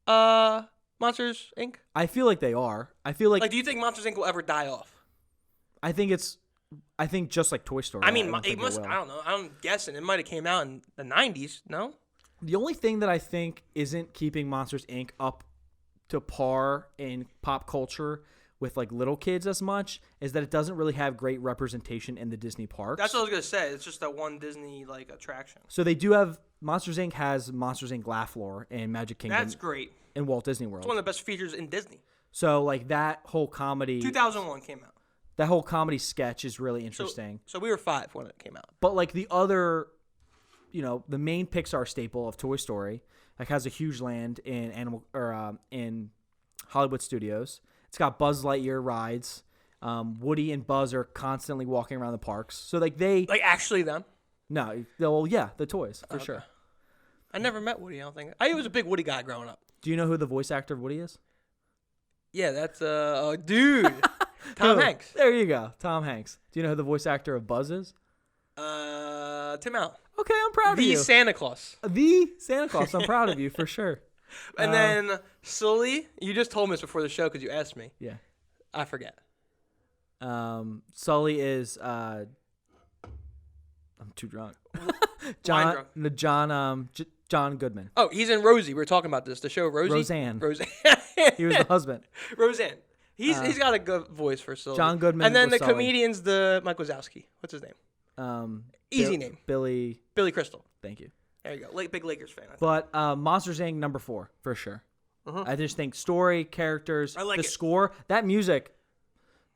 Monsters Inc.? I feel like they are. I feel like do you think Monsters Inc. will ever die off? I think just like Toy Story. I mean, it must. I don't know. I'm guessing it might have came out in the 90s. No. The only thing that I think isn't keeping Monsters Inc. up to par in pop culture with like little kids as much is that it doesn't really have great representation in the Disney parks. That's what I was gonna say. It's just that one Disney like attraction. So they do have Monsters Inc. has Monsters Inc. Laugh Floor and Magic Kingdom. That's great. In Walt Disney World. It's one of the best features in Disney. So like that whole comedy. 2001 came out. That whole comedy sketch is really interesting. So we were 5 when it came out. But like the other, the main Pixar staple of Toy Story, like has a huge land in in Hollywood Studios. It's got Buzz Lightyear rides. Woody and Buzz are constantly walking around the parks. So like they actually them. No, well yeah, the toys for sure. I never met Woody. I don't think I was a big Woody guy growing up. Do you know who the voice actor of Woody is? Yeah, that's dude. Tom Hanks. There you go, Tom Hanks. Do you know who the voice actor of Buzz is? Tim Allen. Okay, I'm proud of you. The Santa Claus. The Santa Claus. I'm proud of you for sure. And then Sully, you just told me this before the show because you asked me. Yeah. I forget. Sully is I'm too drunk. John Goodman. Oh, he's in Rosie. We were talking about this. The show Rosie. Roseanne. Roseanne. He was the husband. Roseanne. He's got a good voice for Sully. John Goodman. And then the Sully. comedian's the Mike Wazowski. What's his name? Easy name. Billy Crystal. Thank you. There you go. Big Lakers fan. But Monsters Inc. number 4 for sure. Uh-huh. I just think story, characters, the score, that music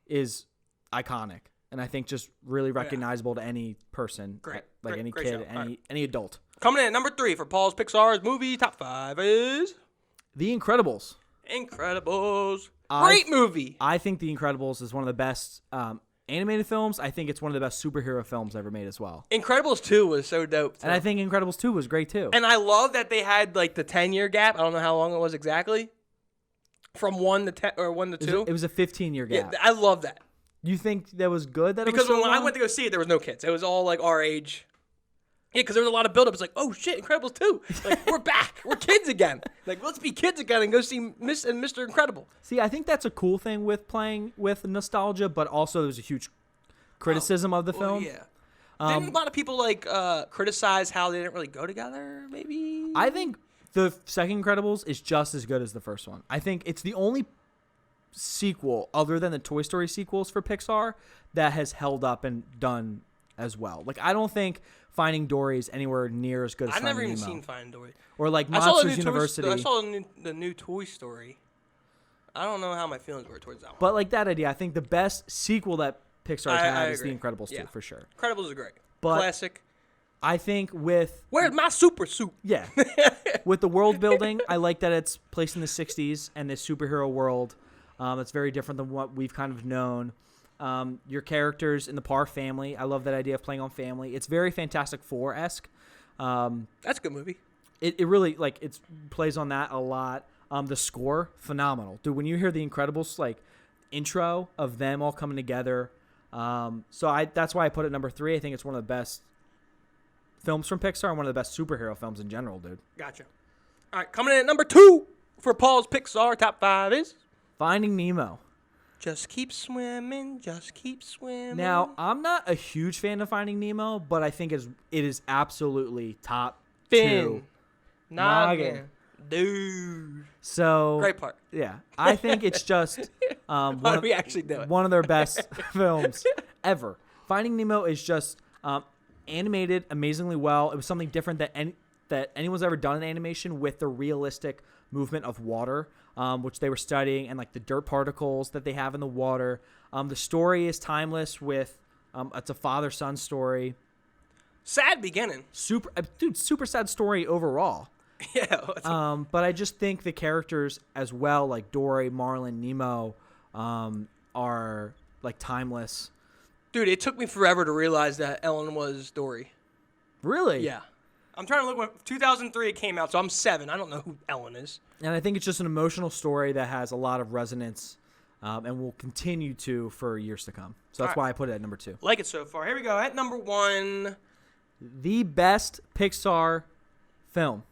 is iconic, and I think just really recognizable to any person, any kid, any adult. Coming in at number 3 for Paul's Pixar's movie top 5 is The Incredibles. Great movie. I think The Incredibles is one of the best animated films. I think it's one of the best superhero films ever made as well. Incredibles 2 was so dope, too. And I think Incredibles 2 was great, too. And I love that they had, like, the 10-year gap. I don't know how long it was exactly. From 1 to 10 or 1 to 2. It was a 15-year gap. Yeah, I love that. You think that was good? That Because it was so when I long? went to go see it, there was no kids. It was all like our age. Yeah, because there was a lot of buildup. It's like, oh shit, Incredibles 2. Like, we're back. We're kids again. Like, let's be kids again and go see Miss and Mr. Incredible. See, I think that's a cool thing with playing with nostalgia, but also there's a huge criticism of the film. Yeah. Didn't a lot of people like criticize how they didn't really go together? Maybe. I think the second Incredibles is just as good as the first one. I think it's the only sequel other than the Toy Story sequels for Pixar that has held up and done as well. Like, I don't think Finding Dory is anywhere near as good as I've never Finding even Nemo. seen Finding Dory. Or like I saw Monsters University. I saw the new Toy Story. I don't know how my feelings were towards that one. But like that idea, I think the best sequel that Pixar's had is The agree. Incredibles 2 for sure. Incredibles is great. But Classic. I think with Where's my super suit? yeah, with the world building, I like that it's placed in the 60s and this superhero world. It's very different than what we've kind of known. Your characters in the Parr family, I love that idea of playing on family. It's very Fantastic Four-esque. That's a good movie. It really like it plays on that a lot. The score, phenomenal, dude. When you hear the Incredibles like intro of them all coming together, that's why I put it number 3. I think it's one of the best films from Pixar and one of the best superhero films in general, dude. Gotcha. All right, coming in at number 2 for Paul's Pixar top 5 is Finding Nemo. Just Keep Swimming, Just Keep Swimming. Now, I'm not a huge fan of Finding Nemo, but I think it is absolutely top Finn. 2. Noggin. Dude. So Great part. yeah, I think it's just Why do we actually do it? one of their best films ever. Finding Nemo is just animated amazingly well. It was something different that anyone's ever done in animation with the realistic movement of water, which they were studying, and like the dirt particles that they have in the water. The story is timeless with it's a father-son story. Sad beginning. Super sad story overall. Yeah. But I just think the characters as well, like Dory, Marlin, Nemo, are like timeless. Dude, it took me forever to realize that Ellen was Dory. Really? Yeah. I'm trying to look when 2003 it came out, so I'm 7. I don't know who Ellen is. And I think it's just an emotional story that has a lot of resonance and will continue to for years to come. So that's why I put it at number 2. Like it so far. Here we go. At number 1. The best Pixar film.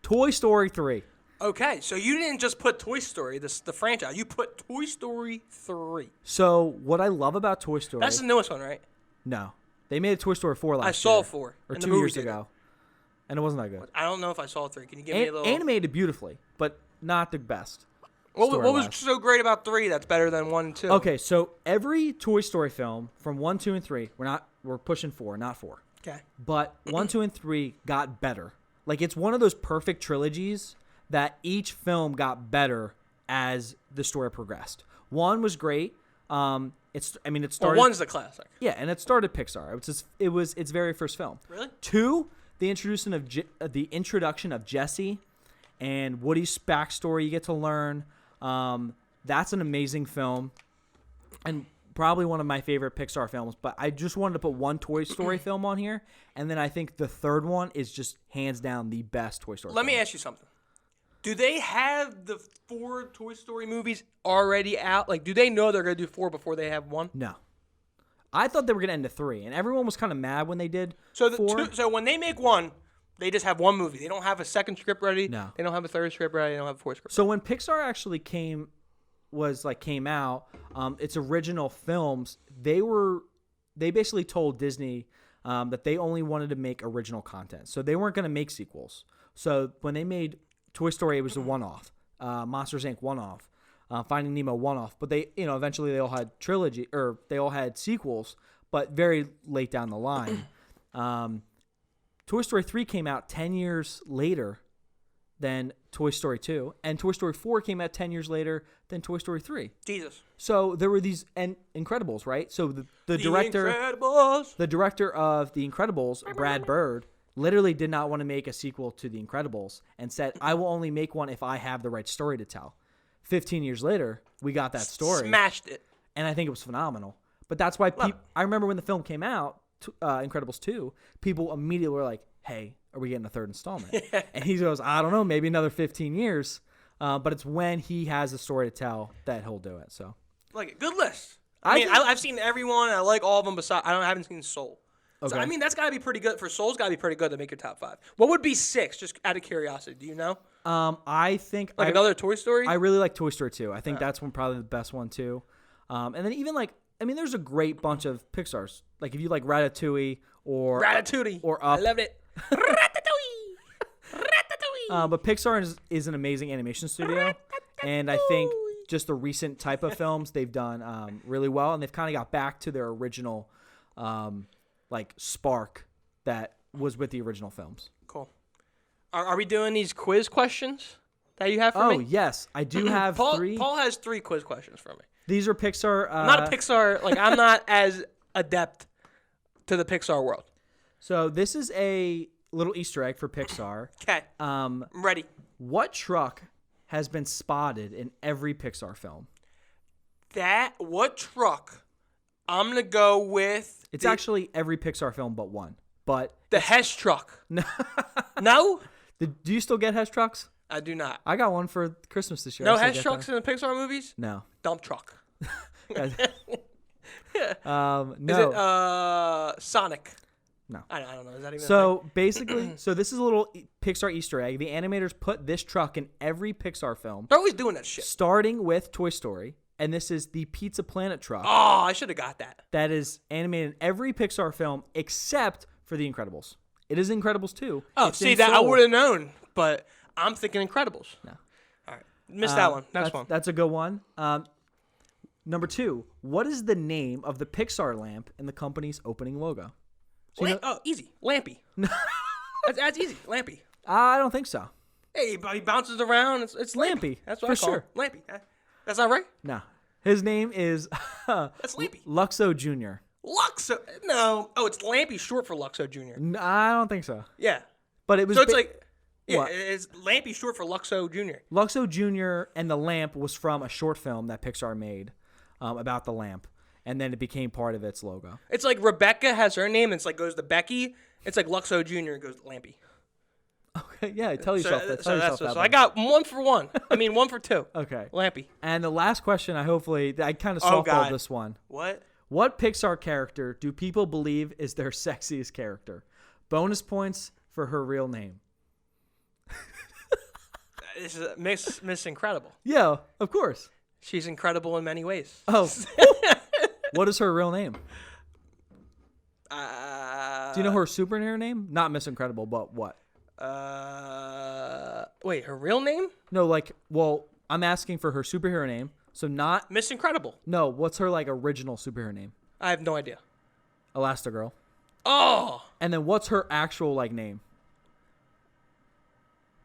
Toy Story 3. Okay, so you didn't just put Toy Story, the franchise. You put Toy Story 3. So what I love about Toy Story... That's the newest one, right? No. They made a Toy Story 4 last year. I saw 4. Or and the 2 movie years did ago. And it wasn't that good. I don't know if I saw 3. Can you give me a little... Animated beautifully, but not the best. What was story-wise. so great about 3 that's better than 1 and 2? Okay, so every Toy Story film from 1, 2, and 3, we're pushing 4, not 4. Okay. But 1, 2, and 3 got better. Like, it's one of those perfect trilogies that each film got better as the story progressed. 1 was great. It started. Well, 1's the classic. Yeah, and it started Pixar. It was its very first film. Really? 2, the introduction of Jesse and Woody's backstory. You get to learn. That's an amazing film, and probably one of my favorite Pixar films. But I just wanted to put one Toy Story film on here, and then I think the third one is just hands down the best Toy Story. Let me ask you something. Do they have the 4 Toy Story movies already out? Like, do they know they're going to do 4 before they have 1? No. I thought they were going to end to 3, and everyone was kind of mad when they did So 4. So when they make 1, they just have 1 movie. They don't have a second script ready. No. They don't have a third script ready. They don't have a fourth script. So when Pixar actually came out, its original films, they basically told Disney that they only wanted to make original content. So they weren't going to make sequels. So when they made Toy Story, it was a one-off. Monsters Inc. one-off. Finding Nemo one-off. But they, eventually they all had they all had sequels, but very late down the line. Toy Story 3 came out 10 years later than Toy Story 2, and Toy Story 4 came out 10 years later than Toy Story 3. Jesus. So there were these Incredibles, right? So the director Incredibles. The director of The Incredibles, Brad Bird, literally did not want to make a sequel to The Incredibles and said, I will only make one if I have the right story to tell. 15 years later, we got that story. Smashed it. And I think it was phenomenal. But that's why I remember when the film came out, Incredibles 2, people immediately were like, hey, are we getting a third installment? And he goes, I don't know, maybe another 15 years. But it's when he has a story to tell that he'll do it. So, Like, good list. I mean, I've seen everyone. And I like all of them. Besides, I haven't seen Soul. Okay. So I mean, that's got to be pretty good. For Soul's got to be pretty good to make your top 5. What would be 6? Just out of curiosity, do you know? I think Like another Toy Story. I really like Toy Story 2. I think that's probably the best one too. And then even like, I mean, there's a great bunch of Pixar's. Like if you like Ratatouille or or Up. I loved it. Ratatouille. Ratatouille. But Pixar is an amazing animation studio, and I think just the recent type of films they've done really well, and they've kind of got back to their original like spark that was with the original films. Cool. Are we doing these quiz questions that you have for me? Oh yes, I do have Paul, 3. Paul has 3 quiz questions for me. These are Pixar. I'm not a Pixar. Like I'm not as adept to the Pixar world. So this is a little Easter egg for Pixar. Okay. I'm ready. What truck has been spotted in every Pixar film? What truck? I'm gonna go with. It's actually every Pixar film but one. But the Hess truck. No. Do you still get Hess trucks? I do not. I got one for Christmas this year. No Hess trucks in the Pixar movies? No. Dump truck. No. Is it Sonic? No. I don't know. Is that even so basically, so this is a little Pixar Easter egg. The animators put this truck in every Pixar film. They're always doing that shit. Starting with Toy Story. And this is the Pizza Planet truck. Oh, I should have got that. That is animated in every Pixar film except for The Incredibles. It is Incredibles 2. Oh, see, that I would have known, but I'm thinking Incredibles. No. All right. Missed that one. Next one. That's a good one. Number 2. What is the name of the Pixar lamp in the company's opening logo? So easy. Lampy. that's easy. Lampy. I don't think so. Hey, he bounces around. It's Lampy. That's what I call sure. It. Lampy. That's not right? No. His name is that's Lampy. Luxo Jr. Luxo? No. Oh, it's Lampy, short for Luxo Jr. No, I don't think so. Yeah. But it was. So it's like, yeah, what? it's Lampy, short for Luxo Jr. Luxo Jr. and the lamp was from a short film that Pixar made about the lamp, and then it became part of its logo. It's like Rebecca has her name, and it's like goes to Becky. It's like Luxo Jr. goes to Lampy. Okay, yeah, tell yourself that. So I got 1 for 1. I mean, 1 for 2. Okay. Lampy. And the last question, I kind of softballed this one. What? What Pixar character do people believe is their sexiest character? Bonus points for her real name. This is Miss Incredible. Yeah, of course. She's incredible in many ways. Oh. What is her real name? Do you know her superhero name? Not Miss Incredible, but what? Wait, her real name? No, I'm asking for her superhero name. So not Miss Incredible. No, what's her original superhero name? I have no idea. Elastigirl. Oh. And then what's her actual name?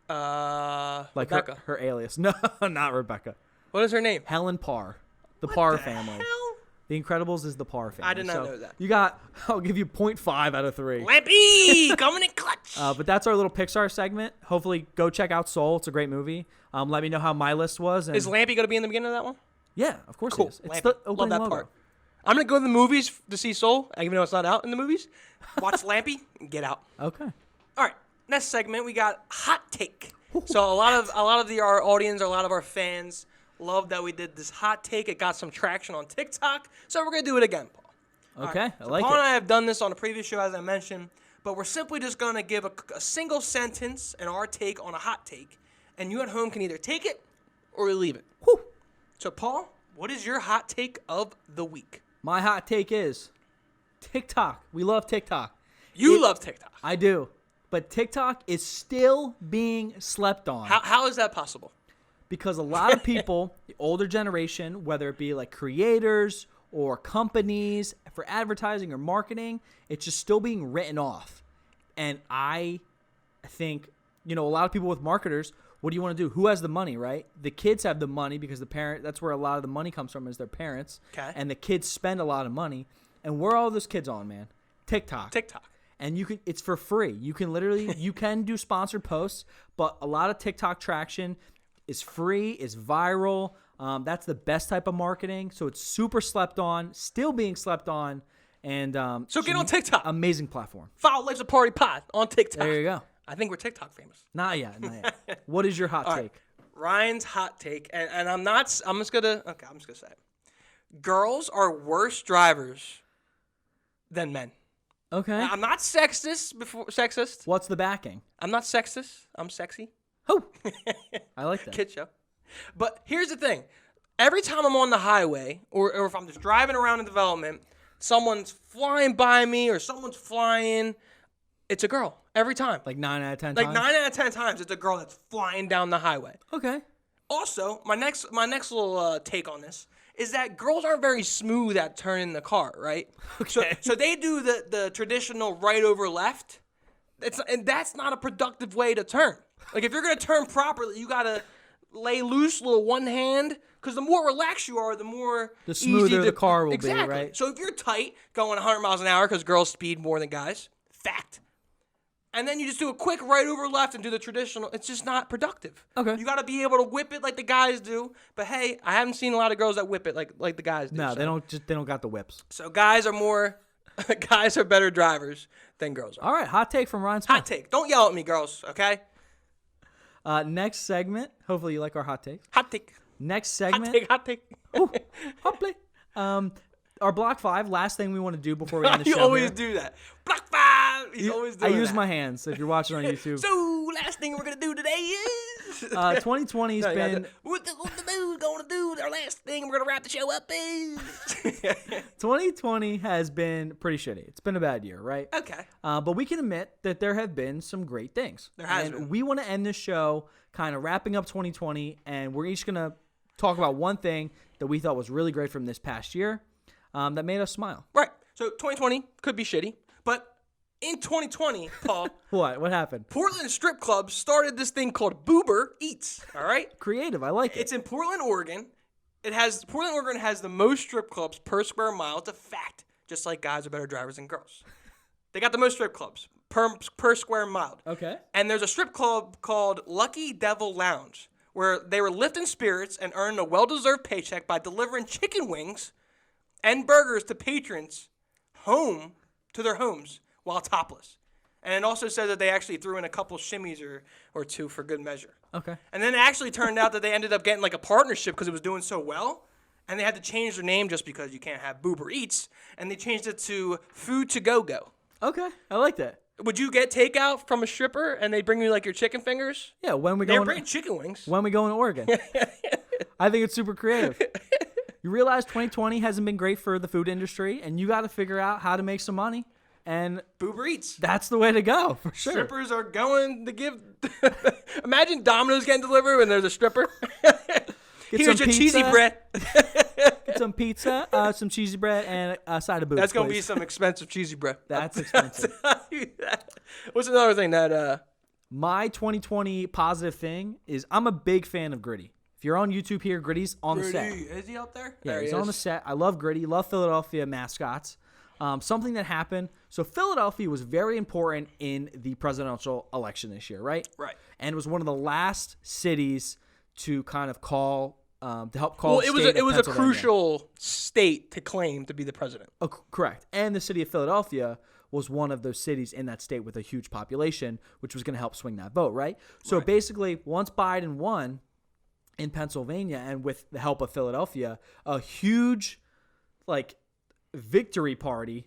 Rebecca. Her alias. No, not Rebecca. What is her name? Helen Parr. The Parr the family. Hell? The Incredibles is the Parr family. I did not know that. I'll give you 0.5 out of 3. Lampy coming in clutch. But that's our little Pixar segment. Hopefully, go check out Soul. It's a great movie. Let me know how my list was. And is Lampy going to be in the beginning of that one? Yeah, of course Cool. it is. It's Lampy. the opening Love that logo. part. I'm going to go to the movies to see Soul, even though it's not out in the movies. Watch Lampy and get out. Okay. All right. Next segment, we got Hot Take. So a lot of our audience, a lot of our fans love that we did this hot take. It got some traction on TikTok, so we're gonna do it again, Paul. Okay, Right. I like Paul it. and I have done this on a previous show, as I mentioned, but we're simply just gonna give a single sentence and our take on a hot take, and you at home can either take it or leave it. Whew. So, Paul, what is your hot take of the week? My hot take is TikTok. We love TikTok. You love TikTok. I do. But TikTok is still being slept on. How is that possible? Because a lot of people, the older generation, whether it be creators or companies for advertising or marketing, it's just still being written off. And I think, a lot of people with marketers, what do you want to do? Who has the money, right? The kids have the money because that's where a lot of the money comes from is their parents. Okay. And the kids spend a lot of money. And where are all those kids on, man? TikTok. And it's for free. You can do sponsored posts, but a lot of TikTok traction is free, is viral. That's the best type of marketing. So it's super slept on, still being slept on. And so get on TikTok. Amazing platform. Follow Life's a Party Pod on TikTok. There you go. I think we're TikTok famous. Not yet. What is your hot take? Right. Ryan's hot take, and I'm just gonna say it. girls are worse drivers than men. Okay. Now, I'm not sexist. What's the backing? I'm not sexist. I'm sexy. Oh, I like that. Kid show. But here's the thing. Every time I'm on the highway or if I'm just driving around in development, someone's flying by me or someone's flying, it's a girl. Every time. Like 9 out of 10 Like times? 9 out of 10 times, it's a girl that's flying down the highway. Okay. Also, my next little take on this is that girls aren't very smooth at turning the car, right? Okay. So they do the traditional right over left. And that's not a productive way to turn. Like if you're gonna turn properly, you gotta lay loose, little one hand, because the more relaxed you are, the smoother the car will be, exactly. right? So if you're tight, going 100 miles an hour, because girls speed more than guys, fact. And then you just do a quick right over left and do the traditional. It's just not productive. Okay. You got to be able to whip it like the guys do. But hey, I haven't seen a lot of girls that whip it like the guys do. No, so. they don't got the whips. So guys are better drivers than girls are. All right, hot take from Ryan Smith. Hot take. Don't yell at me, girls, okay? Next segment. Hopefully you like our hot takes. Hot take. Next segment. Hot take. Ooh, hot play. Our block 5. Last thing we want to do before we end the You show. always here. do that. Block 5. He's always doing I use that. my hands. If you're watching on YouTube. So last thing we're gonna do today is 2020's been. What the dude gonna do? Our last thing we're gonna wrap the show up is. 2020 has been pretty shitty. It's been a bad year, right? Okay. But we can admit that there have been some great things. There has and been. we want to end this show kind of wrapping up 2020, and we're each gonna talk about one thing that we thought was really great from this past year that made us smile. Right. So 2020 could be shitty, but in 2020, Paul, What happened? Portland strip clubs started this thing called Boober Eats. All right. Creative. I like it. It's in Portland, Oregon. Portland, Oregon has the most strip clubs per square mile. It's a fact. Just like guys are better drivers than girls. They got the most strip clubs per square mile. Okay. And there's a strip club called Lucky Devil Lounge where they were lifting spirits and earned a well-deserved paycheck by delivering chicken wings and burgers to patrons to their homes while topless. And it also said that they actually threw in a couple shimmies or two for good measure. Okay. And then it actually turned out that they ended up getting like a partnership because it was doing so well. And they had to change their name just because you can't have Boober Eats. And they changed it to Food to Go. Okay. I like that. Would you get takeout from a stripper and they bring you like your chicken fingers? Yeah. When we They're go bringing chicken wings. when we go in Oregon, I think it's super creative. You realize 2020 hasn't been great for the food industry, and you got to figure out how to make some money. And Boober Eats. that's the way to go, for sure. Strippers are going to give. Imagine Domino's getting delivered when there's a stripper. Here's some your pizza. cheesy bread. Get some pizza, some cheesy bread, and a side of booze. That's going to be please. some expensive cheesy bread. That's expensive. What's another thing that. My 2020 positive thing is I'm a big fan of Gritty. If you're on YouTube here, Gritty's on the set. Is he out there? Yeah, There he's he is. on the set. I love Gritty. Love Philadelphia mascots. Something that happened. So Philadelphia was very important in the presidential election this year, right? Right. And it was one of the last cities to kind of call, to help call. Well, the it was state it of was a Pennsylvania. crucial state to claim to be the president. Oh, correct. And the city of Philadelphia was one of those cities in that state with a huge population, which was going to help swing that vote, right? So Right. basically, once Biden won in Pennsylvania and with the help of Philadelphia, a huge, victory party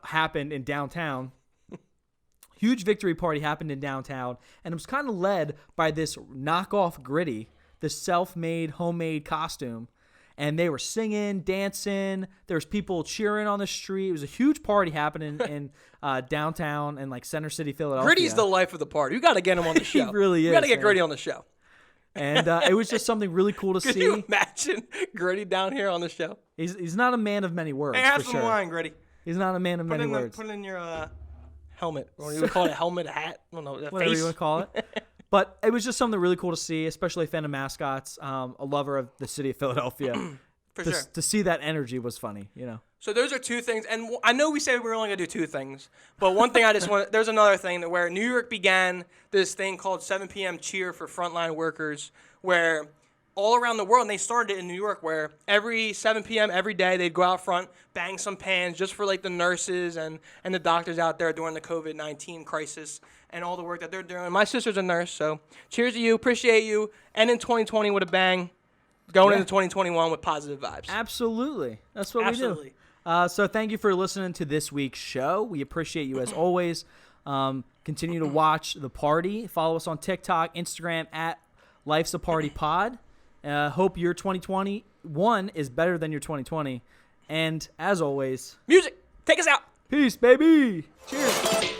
happened in downtown. Huge victory party happened in downtown, and it was kind of led by this knockoff Gritty, this self-made, homemade costume. And they were singing, dancing. There was people cheering on the street. It was a huge party happening in downtown and Center City, Philadelphia. Gritty's the life of the party. You got to get him on the show. He really You got to is, get man. Gritty on the show. And it was just something really cool to Could see. you imagine Gritty down here on the show? He's not a man of many words, Hey, have for some sure. wine, Gritty. He's not a man of many words. Put it in your helmet. Or you would call it a helmet, a hat. I don't know, a Whatever face. you want to call it. But it was just something really cool to see, especially a fan of mascots, a lover of the city of Philadelphia. For sure. To see that energy was funny, So those are two things, and I know we said we were only gonna do two things, but one thing I just want. There's another thing that where New York began this thing called 7 p.m. cheer for frontline workers, where all around the world, and they started it in New York, where every 7 p.m. every day they'd go out front, bang some pans just for the nurses and the doctors out there during the COVID-19 crisis and all the work that they're doing. My sister's a nurse, so cheers to you, appreciate you, and in 2020 with a bang. going into 2021 with positive vibes. Absolutely. That's what we do. Absolutely. So thank you for listening to this week's show. We appreciate you as always. Continue to watch The Party. Follow us on TikTok, Instagram at Life's a Party Pod. Hope your 2021 is better than your 2020. And as always, Music, take us out. peace, baby. Cheers.